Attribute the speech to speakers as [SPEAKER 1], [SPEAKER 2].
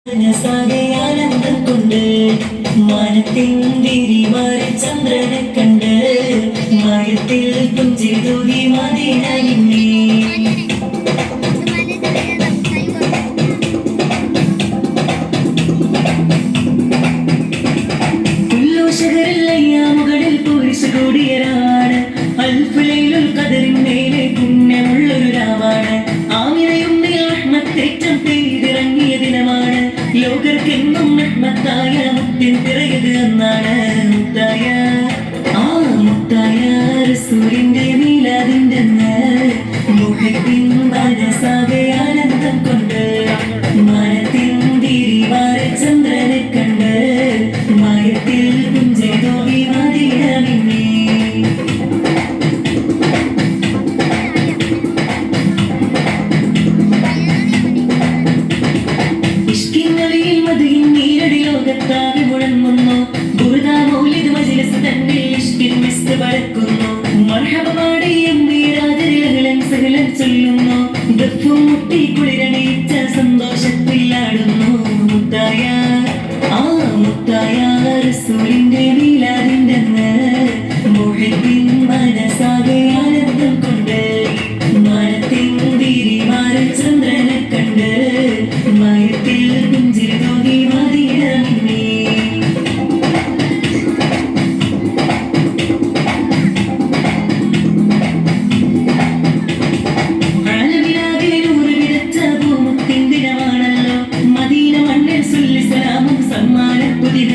[SPEAKER 1] ആനന്ദം കൊണ്ട് മാനത്തിൻ തിരിമാറി ചന്ദ്രനെ കണ്ട് മയത്തിൽ പുഞ്ചിരി തൂകി മദീന നിന്നെ ഉല്ലോഷകരില്ലയ്യാമുകളിൽ പൂരിശ കൂടിയരാണ് അൽഫുലൈലുൽ ഖദറിൻ മേലെ പുണ്യമുള്ളൊരു രാവാണ് ആമിനയും റഹ്മത്തേറ്റം പെയ്തിറങ്ങിയ ദിനമാണ് ലോകർക്കെന്നും റഹ്മത്തായ മുത്തിൻ പിറയത് എന്നാണ് മുത്തായ റസൂലിന്റെ മീലാദിന്റെ മുഹബ്ബിൻ മനസാകെ ആനന്ദം കൊണ്ട് മനത്തിൻ തിരിവാറെ ചന്ദ്രനെ കണ്ട് മയത്തിൽ പുഞ്ചിരി തൂകി മദീന നിന്നെ ലോകത്താകെ മുഴങ്ങുന്നു ബുർദാ മൗലിദ് മജ്ലിസ് തന്നിൽ ഇഷ്കിൻ മിസ്ക് പരക്കുന്നു മർഹബ പാടിയും വീരാതിരകളൻ സകലൻ ചൊല്ലുന്നു ദഫും മുട്ടി കുളിരണീച്ച സന്തോഷത്തിൽ ആടുന്നു മുത്തായ റസൂലിന്റെ മീലാദിന്റെ മുഹബ്ബിൻ മനസാകെ ആനന്ദം കൊണ്ട് മനത്തിൻ തിരിമാറി ചന്ദ്രനെ കണ്ട് മയത്തിൽ പുഞ്ചിരി തൂകി മദീന നിന്നെ ആലമിലാകെ നൂറ് വിതച്ച പൂമുത്തിൻ ദിനമാണല്ലോ മദീന മണ്ണിൽ സുല്ലി സലാമും സമ്മാന പുതിയ